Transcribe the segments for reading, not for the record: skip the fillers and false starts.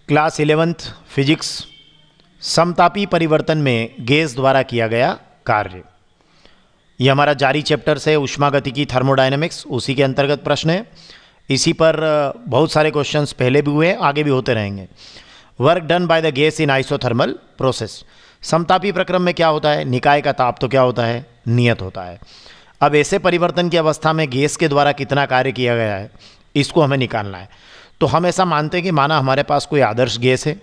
Class 11th physics समतापी परिवर्तन में gas द्वारा किया गया कार्य। ये हमारा जारी चैप्टर से ऊष्मागतिकी थर्मोडायनेमिक्स, उसी के अंतर्गत प्रश्न है। इसी पर बहुत सारे क्वेश्चंस पहले भी हुए हैं, आगे भी होते रहेंगे। Work done by the gas in isothermal process. समतापी प्रक्रम में क्या होता है? निकाय का ताप तो क्या होता है? नियत होता है। अब ऐसे परिवर्तन की अवस्था में गैस के द्वारा कितना कार्य किया गया है, इसको हमें निकालना है। तो हम ऐसा मानते हैं कि माना हमारे पास कोई आदर्श गैस है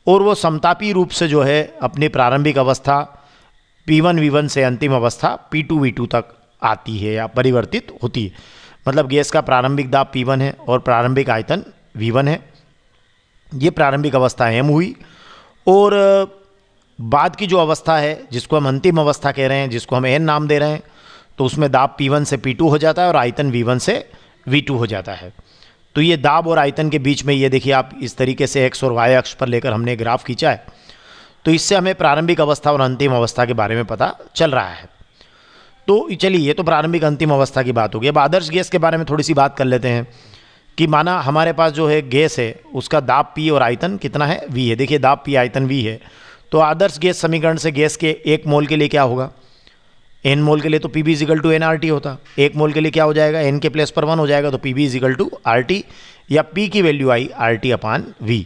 और वो समतापी रूप से जो है अपनी प्रारंभिक अवस्था P1 V1 से अंतिम अवस्था P2 V2 तक आती है या परिवर्तित होती है। मतलब गैस का प्रारंभिक दाब P1 है और प्रारंभिक आयतन V1 है। ये प्रारंभिक अवस्था M हुई और बाद की जो अवस्था है जिसको हम अंतिम अवस्था कह रहे हैं, जिसको हम N नाम दे रहे हैं, तो उसमें दाब P1 से P2 हो जाता है और आयतन V1 से V2 हो जाता है। तो ये दाब और आयतन के बीच में ये देखिए आप इस तरीके से x और y अक्ष पर लेकर हमने ग्राफ खींचा है। तो इससे हमें प्रारंभिक अवस्था और अंतिम अवस्था के बारे में पता चल रहा है। तो चलिए, ये तो प्रारंभिक अंतिम अवस्था की बात होगी। अब आदर्श गैस के बारे में थोड़ी सी बात कर लेते हैं कि माना हमारे पास जो है गैस है, उसका दाब P और आयतन कितना है? V है। देखिए दाब P आयतन V है। तो आदर्श गैस समीकरण से गैस के 1 मोल के लिए क्या होगा? N मोल के लिए तो Pb = nRT होता। 1 मोल के लिए क्या हो जाएगा? N के प्लेस पर 1 हो जाएगा, तो Pb = RT, या P की वैल्यू आई RT/V।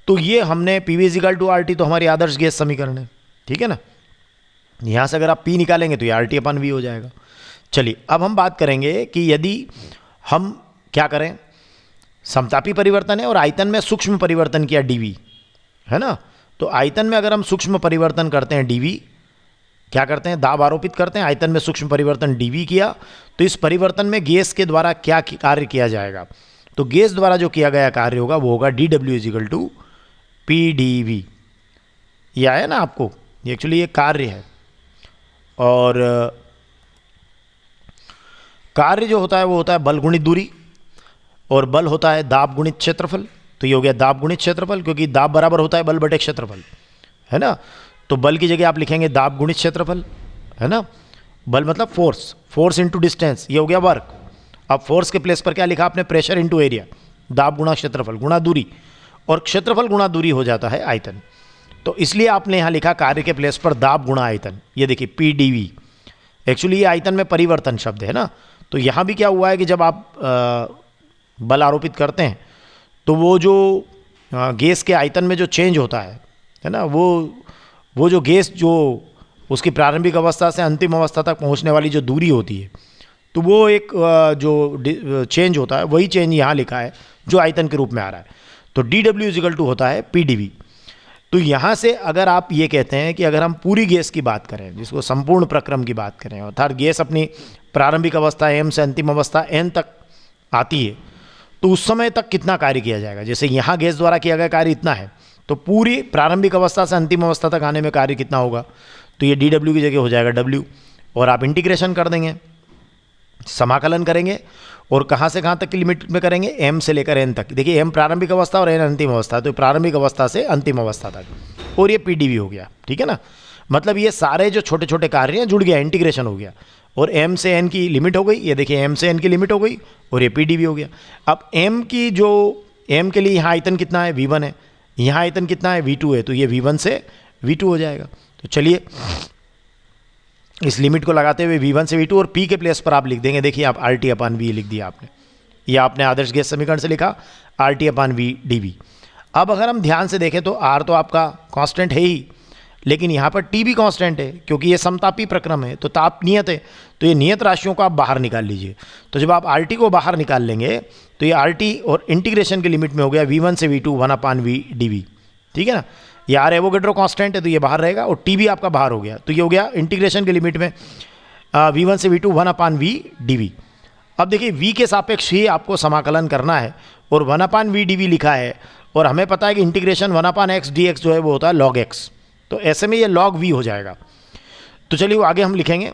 तो ये हमने Pb = RT तो हमारी आदर्श गैस समीकरण है, ठीक है ना। यहाँ से अगर आप P निकालेंगे तो ये RT/V हो जाएगा। चलिए, अब हम बात करेंगे कि यदि हम क्या करें, समतापी परिवर्तन है और आयतन में सूक्ष्म परिवर्तन किया dV, है ना। तो आयतन में अगर हम सूक्ष्म परिवर्तन करते हैं dV, क्या करते हैं? दाब आरोपित करते हैं, आयतन में सूक्ष्म परिवर्तन dV किया, तो इस परिवर्तन में गैस के द्वारा क्या कार्य किया जाएगा? तो गैस द्वारा जो किया गया कार्य होगा वो होगा dW = PdV। ये आया ना आपको? ये एक्चुअली ये कार्य है, और कार्य जो होता है वो होता है बल गुणित दूरी, और बल होता है दाब गुणित क्षेत्रफल। तो ये हो गया दाब गुणित क्षेत्रफल, क्योंकि दाब बराबर होता है बल बटे क्षेत्रफल, है ना। तो बल की जगह आप लिखेंगे दाब गुणित क्षेत्रफल, है ना। बल मतलब फोर्स, फोर्स इंटू डिस्टेंस, ये हो गया वर्क। अब फोर्स के प्लेस पर क्या लिखा आपने? Pressure into area. दाब गुणा क्षेत्रफल गुणा दूरी, और क्षेत्रफल गुणा दूरी हो जाता है आयतन। तो इसलिए आपने यहाँ लिखा कार्य के प्लेस पर दाब गुणा आयतन। ये देखिए PdV। एक्चुअली ये आयतन में परिवर्तन शब्द है ना। तो यहाँ भी क्या हुआ है कि जब आप बल आरोपित करते हैं तो वो जो गैस के आयतन में जो चेंज होता है ना, वो जो गैस जो उसकी प्रारंभिक अवस्था से अंतिम अवस्था तक पहुंचने वाली जो दूरी होती है, तो वो एक जो चेंज होता है, वही चेंज यहाँ लिखा है जो आयतन के रूप में आ रहा है। तो dW = होता है PdV। तो यहाँ से अगर आप ये कहते हैं कि अगर हम पूरी गैस की बात करें, जिसको संपूर्ण प्रक्रम की बात करें, अर्थात गैस अपनी प्रारंभिक अवस्था M से अंतिम अवस्था N तक आती है, तो उस समय तक कितना कार्य किया जाएगा? जैसे यहाँ गैस द्वारा किया गया कार्य इतना है, तो पूरी प्रारंभिक अवस्था से अंतिम अवस्था तक आने में कार्य कितना होगा? तो ये dW की जगह हो जाएगा W, और आप इंटीग्रेशन कर देंगे, समाकलन करेंगे, और कहाँ से कहाँ तक की लिमिट में करेंगे? M से लेकर N तक। देखिए M प्रारंभिक अवस्था और N अंतिम अवस्था, तो प्रारंभिक अवस्था से अंतिम अवस्था तक, और ये PdV हो गया, ठीक है ना। मतलब ये सारे जो छोटे छोटे कार्य हैं जुड़ गया, इंटीग्रेशन हो गया, और M से N की लिमिट हो गई। ये देखिए M से N की लिमिट हो गई और ये PdV हो गया। अब M के लिए यहाँ आयतन कितना है? V1 है। यहाँ आयतन कितना है? V2 है। तो ये V1 से V2 हो जाएगा। तो चलिए इस लिमिट को लगाते हुए V1 से V2, और P के प्लेस पर आप लिख देंगे, देखिए आप RT/V लिख दिया आपने। ये आपने आदर्श गैस समीकरण से लिखा RT/V dV। अब अगर हम ध्यान से देखें तो R तो आपका कांस्टेंट है ही, लेकिन यहाँ पर T भी कांस्टेंट है, क्योंकि ये समतापी प्रक्रम है, तो ताप नियत है। तो ये नियत राशियों को आप बाहर निकाल लीजिए। तो जब आप RT को बाहर निकाल लेंगे तो ये RT और इंटीग्रेशन की लिमिट में हो गया V1 से V2 1/V dV, ठीक है ना। ये R एवोगैड्रो कांस्टेंट है, तो ये बाहर रहेगा, और T भी आपका बाहर हो गया। तो ये हो गया इंटीग्रेशन की लिमिट में V1 से V2 1/V dV। अब देखिए V के सापेक्ष ही आपको समाकलन करना है, और 1/V dV लिखा है, और हमें पता है कि इंटीग्रेशन 1/x dx जो है वो होता है log x। तो ऐसे में ये log V हो जाएगा। तो चलिए वो आगे हम लिखेंगे।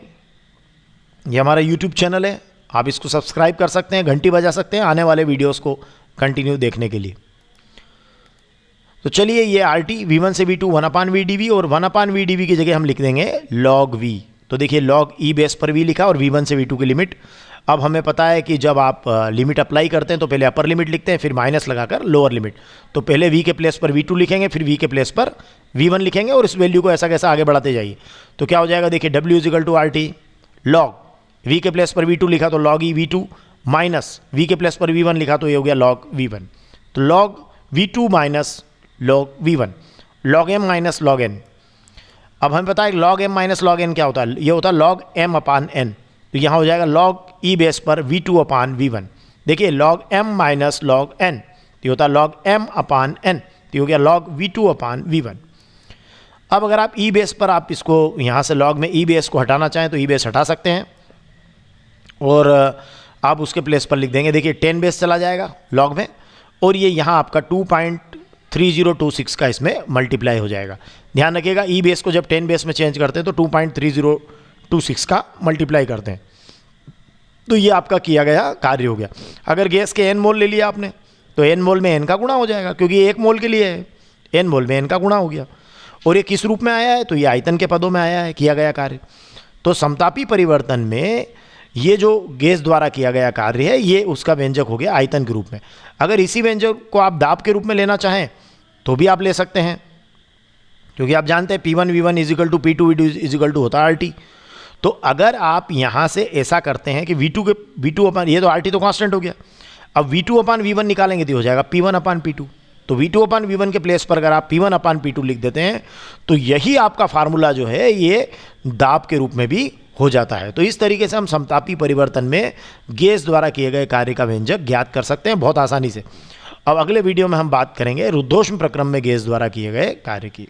ये हमारा YouTube चैनल है, आप इसको सब्सक्राइब कर सकते हैं, घंटी बजा सकते हैं आने वाले वीडियोस को कंटिन्यू देखने के लिए। तो चलिए ये RT V1 से V2 1/V dV, और 1/V dV की जगह हम लिख देंगे log V। तो देखिए log E बेस पर V लिखा, और V1 से V2 की लिमिट अब हमें पता है कि जब आप लिमिट अप्लाई करते हैं तो पहले अपर लिमिट लिखते हैं, फिर माइनस लगाकर लोअर लिमिट। तो पहले v के प्लेस पर v2 लिखेंगे, फिर v के प्लेस पर v1 लिखेंगे और इस वैल्यू को ऐसा कैसा आगे बढ़ाते जाइए। तो क्या हो जाएगा, देखिए w equal to RT log v के प्लेस पर v2 लिखा तो log e v2 minus v के प्लेस पर v1 लिखा तो ये हो गया लॉग v1। तो log v2 minus log v1, log m minus log n। अब हमें पता है log m minus log n क्या होता है, ये होता है लॉग m अपान n। तो यहाँ हो जाएगा लॉग ई बेस पर v2 अपान v1। देखिए log m minus log n तो ये होता है लॉग m अपान n, तो ये हो गया लॉग v2 अपान v1। अब अगर आप ई बेस पर आप इसको यहाँ से लॉग में ई बेस को हटाना चाहें तो ई बेस हटा सकते हैं और आप उसके प्लेस पर लिख देंगे, देखिए 10 बेस चला जाएगा लॉग में और ये यहाँ आपका 2.3026 का इसमें मल्टीप्लाई हो जाएगा। ध्यान रखिएगा ई बेस को जब 10 बेस में चेंज करते हैं तो 2.3026 का मल्टीप्लाई करते हैं। तो ये आपका किया गया कार्य हो गया। अगर गैस के n मोल ले लिया आपने तो n मोल में n का गुणा हो जाएगा, क्योंकि ये 1 मोल के लिए है, n मोल में n का गुणा हो गया। और ये किस रूप में आया है, तो ये आयतन के पदों में आया है किया गया कार्य। तो समतापी परिवर्तन में ये जो गैस द्वारा किया गया कार्य है ये उसका व्यंजक हो गया आयतन के रूप में। अगर इसी व्यंजक को आप दाब के रूप में लेना चाहें तो भी आप ले सकते हैं, क्योंकि आप जानते हैं P1 V1 is equal to P2 V2 is equal to होता है RT। तो अगर आप यहाँ से ऐसा करते हैं कि V2 अपान, ये तो RT तो कांस्टेंट हो गया, अब V2 अपान V1 निकालेंगे तो हो जाएगा P1 अपान P2। तो V2 अपान V1 के प्लेस पर अगर आप P1 अपान P2 लिख देते हैं तो यही आपका फार्मूला जो है ये दाब के रूप में भी हो जाता है। तो इस तरीके से हम समतापी परिवर्तन में गैस द्वारा किए गए कार्य का व्यंजक ज्ञात कर सकते हैं बहुत आसानी से। अब अगले वीडियो में हम बात करेंगे रुद्धोष्म प्रक्रम में गैस द्वारा किए गए कार्य की।